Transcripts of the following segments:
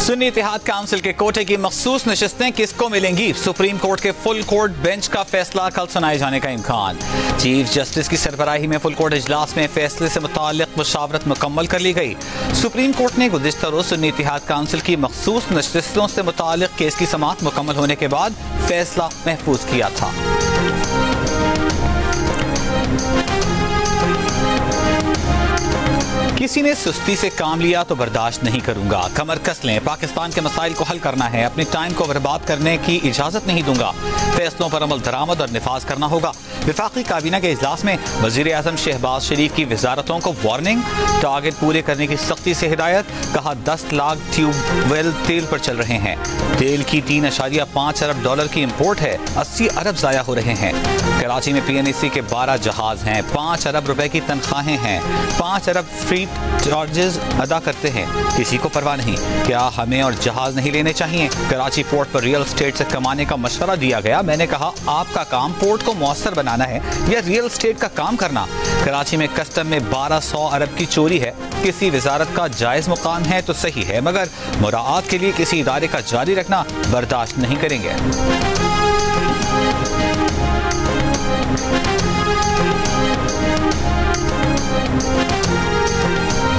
सुन्नी इत्तेहाद council के कोटे की मखसूस नशिस्तें किसको मिलेंगी? सुप्रीम कोर्ट के फुल कोर्ट बेंच का फैसला कल सुनाए जाने का इम्कान। चीफ जस्टिस की सरबराही में फुल कोर्ट इजलास में फैसले से मुताल्लिक मुशावरत मुकम्मल कर ली गई। सुप्रीम कोर्ट ने गुज़िश्ता रोज सुन्नी इत्तेहाद काउंसिल की मखसूस नशिस्तों से मुताल्लिक केस की समाअत मुकम्मल होने के बाद फैसला महफूज किया था। किसी ने सुस्ती से काम लिया तो बर्दाश्त नहीं करूंगा, कमर कस लें, पाकिस्तान के मसाइल को हल करना है, अपने टाइम को बर्बाद करने की इजाजत नहीं दूंगा, फैसलों पर अमल दरामद और निफाज करना होगा। विफाकी काबीना के इजलास में वजीर आजम शहबाज शरीफ की वजारतों को वार्निंग, टारगेट पूरे करने की सख्ती से हिदायत। कहा 10 लाख ट्यूबवेल तेल पर चल रहे हैं, तेल की 3.5 अरब डॉलर की इम्पोर्ट है, 80 अरब जाया हो रहे हैं। कराची में PNAC के 12 जहाज हैं, 5 अरब रुपए की तनख्वाहें हैं, 5 अरब फ्री चार्जेस अदा करते हैं, किसी को परवाह नहीं। क्या हमें और जहाज नहीं लेने चाहिए? कराची पोर्ट पर रियल एस्टेट से कमाने का मशवरा दिया गया। मैंने कहा आपका काम पोर्ट को मौसर बनाना है या रियल एस्टेट का काम करना। कराची में कस्टम में 1200 अरब की चोरी है, किसी वजारत का जायज मुकाम है तो सही है, मगर मुराआत के लिए किसी इदारे का जारी रखना बर्दाश्त नहीं करेंगे।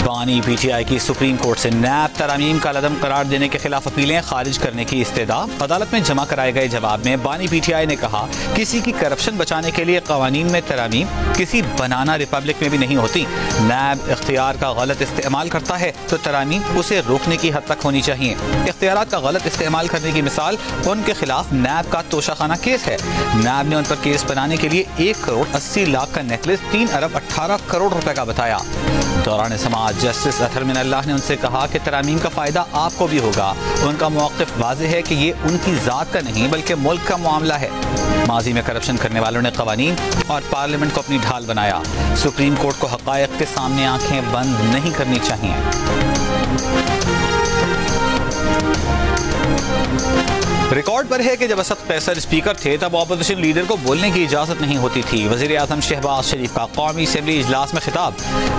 बानी PTI की सुप्रीम कोर्ट से नैब तरामीम का लदम करार देने के खिलाफ अपीलें खारिज करने की इस्तेदा। अदालत में जमा कराए गए जवाब में बानी PTI ने कहा किसी की करप्शन बचाने के लिए कवानीन में तरामीम किसी बनाना रिपब्लिक में भी नहीं होती। नैब इख्तियार का गलत इस्तेमाल करता है तो तरामीम उसे रोकने की हद तक होनी चाहिए। इख्तियारात का गलत इस्तेमाल करने की मिसाल उनके खिलाफ नैब का तोशाखाना केस है। नैब ने उन पर केस बनाने के लिए 1 करोड़ 80 लाख का नेकलेस 3 अरब 18 करोड़ रुपए का बताया। दौरान समाअत जस्टिस अतहर मिनल्लाह ने उनसे कहा कि तरामीम का फायदा आपको भी होगा। उनका मौक़िफ़ वाज़ेह है कि ये उनकी ज़ात का नहीं बल्कि मुल्क का मामला है। माजी में करप्शन करने वालों ने कवानीन और पार्लियामेंट को अपनी ढाल बनाया। सुप्रीम कोर्ट को हक़ाइक़ के सामने आंखें बंद नहीं करनी चाहिए। रिकॉर्ड पर है कि जब असद कैसर स्पीकर थे तब ऑपोजिशन लीडर को बोलने की इजाजत नहीं होती थी। वजीर आजम शहबाज शरीफ का कौमी असेंबली इजलास में खिताब।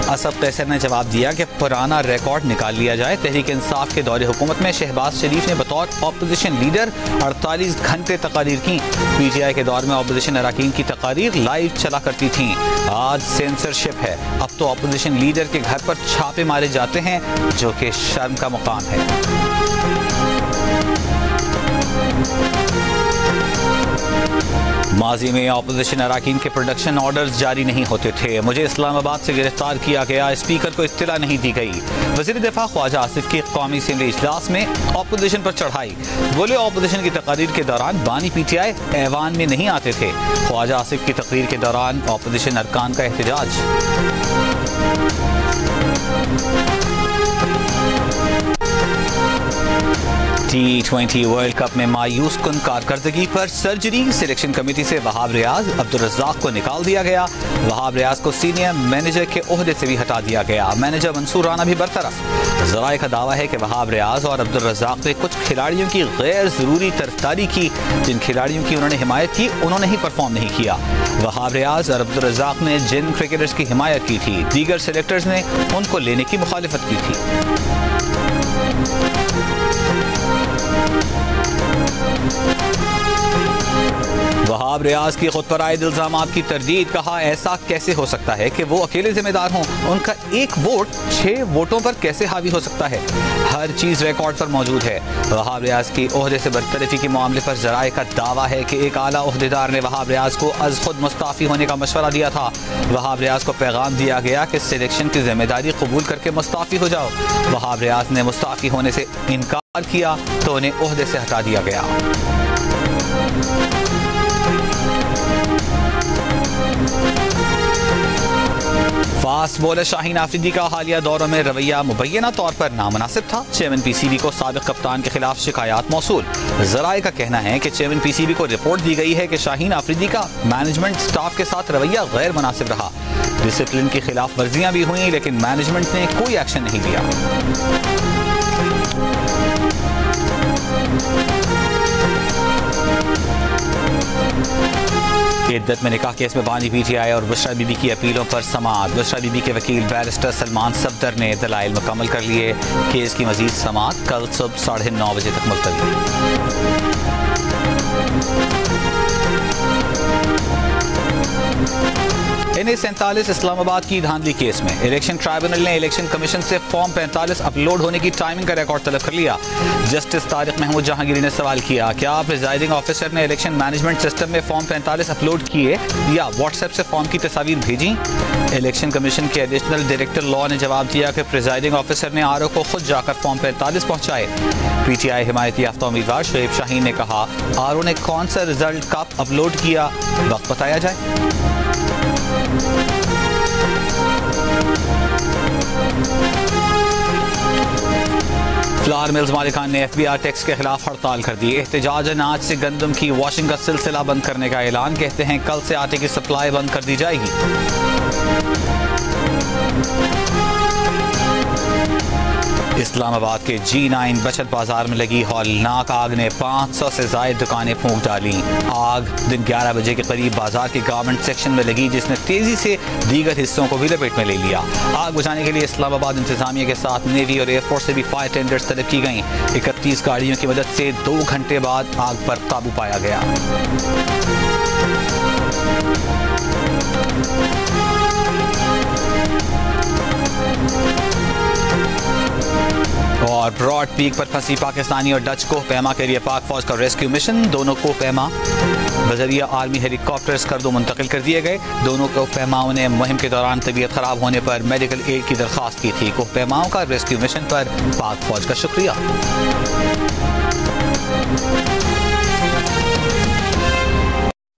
असद कैसर ने जवाब दिया कि पुराना रिकॉर्ड निकाल लिया जाए। तहरीक इंसाफ के दौरे हुकूमत में शहबाज शरीफ ने बतौर ऑपोजिशन लीडर 48 घंटे तकारीर की। PTI के दौर में ऑपोजिशन अरकान की तकारीर लाइव चला करती थी। आज सेंसरशिप है, अब तो ऑपोजिशन लीडर के घर पर छापे मारे जाते हैं, जो कि शर्म का मुकाम है। माजी में अपोजिशन अरकान के प्रोडक्शन ऑर्डर्स जारी नहीं होते थे। मुझे इस्लामाबाद से गिरफ्तार किया गया, स्पीकर को इत्तला नहीं दी गई। वज़ीर दिफा ख्वाजा आसिफ की कौमी असेंबली इजलास में अपोजिशन पर चढ़ाई। बोले अपोजिशन की तकारीर के दौरान बानी PTI ऐवान में नहीं आते थे। ख्वाजा आसिफ की तकरीर के दौरान अपोजिशन अरकान का एहतजाज। T20 वर्ल्ड कप में मायूस कुन कारकर्दगी पर सर्जरी। सिलेक्शन कमेटी से वहाब रियाज, अब्दुल रज़ाक को निकाल दिया गया। वहाब रियाज को सीनियर मैनेजर के ओहदे से भी हटा दिया गया। मैनेजर मंसूर राना भी बरतरफ। ज़राए का दावा है कि वहाब रियाज और अब्दुल रज़ाक ने कुछ खिलाड़ियों की गैर ज़रूरी तरफदारी की। जिन खिलाड़ियों की उन्होंने हिमायत की उन्होंने ही परफॉर्म नहीं किया। वहाब रियाज और अब्दुल रज़ाक ने जिन क्रिकेटर्स की हिमायत की थी, दीगर सेलेक्टर्स ने उनको लेने की मुखालिफत की थी। वहाब रियाज की खुद पर आयद इल्जामात की तरदीद। कहा ऐसा कैसे हो सकता है कि वो अकेले जिम्मेदार हों? उनका एक वोट 6 वोटों पर कैसे हावी हो सकता है? हर चीज रिकॉर्ड पर मौजूद है। वहाब रियाज की ओहदे से बरतरफी के मामले पर जराए का दावा है कि एक आला ओहदेदार ने वहाब रियाज को अज खुद मुस्ताफी होने का मशवरा दिया था। वहाब रियाज को पैगाम दिया गया कि सिलेक्शन की जिम्मेदारी कबूल करके मुस्ताफी हो जाओ। वहाब रियाज ने मुस्ताफी होने से इनकार किया तो उन्हें ओहदे से हटा दिया गया। फास्ट बॉलर शाहीन आफरीदी का हालिया दौरों में रवैया मुबैना तौर पर नामुनासिब था। चेयरमैन PCB को साबिक कप्तान के खिलाफ शिकायत मौसूल। जराए का कहना है कि चेयरमैन PCB को रिपोर्ट दी गई है कि शाहीन आफरीदी का मैनेजमेंट स्टाफ के साथ रवैया गैर मुनासिब रहा। डिसिप्लिन की खिलाफ वर्जियां भी हुई लेकिन मैनेजमेंट ने कोई एक्शन नहीं लिया। इद्दत में निकाह केस में बानी PTI और बुशरा बीबी की अपीलों पर समाअत। बुशरा बीबी के वकील बैरिस्टर सलमान सफदर ने दलाइल मुकम्मल कर लिए। केस की मजीद समाअत कल सुबह 9:30 बजे तक मुलतवी। NA47 इस्लामाबाद की धांधली केस में इलेक्शन ट्राइब्यूनल ने इलेक्शन कमीशन से फॉर्म 45 अपलोड होने की टाइमिंग का रिकॉर्ड तलब कर लिया। जस्टिस तारिक महमूद जहांगीरी ने सवाल किया, क्या प्रिजाइडिंग ऑफिसर ने इलेक्शन मैनेजमेंट सिस्टम में फॉर्म 45 अपलोड किए या व्हाट्सएप से फॉर्म की तस्वीर भेजी? इलेक्शन कमीशन के एडिशनल डायरेक्टर लॉ ने जवाब दिया कि प्रिजाइडिंग ऑफिसर ने RO को खुद जाकर फॉर्म 45 पहुंचाए। PTI हिमायती याफ्ता उम्मीदवार शोएब शाहीन ने कहा, RO ने कौन सा रिजल्ट कब अपलोड किया, वक्त बताया जाए। फ्लावर मिल्स मालिकान ने FBI टैक्स के खिलाफ हड़ताल कर दी। एहतजाजन आज से गंदम की वॉशिंग का सिलसिला बंद करने का ऐलान। कहते हैं कल से आटे की सप्लाई बंद कर दी जाएगी। इस्लामाबाद के G9 बचत बाजार में लगी हौलनाक आग ने 500 से ज्यादा दुकानें फूंक डाली। आग दिन 11 बजे के करीब बाजार के गारमेंट सेक्शन में लगी, जिसने तेजी से दीगर हिस्सों को भी लपेट में ले लिया। आग बुझाने के लिए इस्लामाबाद इंतजामिया के साथ नेवी और एयरफोर्स से भी फायर टेंडर्स तलब की गई। 31 गाड़ियों की मदद से 2 घंटे बाद आग पर काबू पाया गया। और ब्रॉड पीक पर फंसी पाकिस्तानी और डच कोह पैमा के लिए पाक फौज का रेस्क्यू मिशन। दोनों कोह पैमा बजरिया आर्मी हेलीकॉप्टर्स करदो मुंतकिल कर दिए गए। दोनों कोह पैमाओं ने मुहिम के दौरान तबीयत खराब होने पर मेडिकल एड की दरख्वास्त की थी। कोह पैमाओं का रेस्क्यू मिशन पर पाक फौज का शुक्रिया।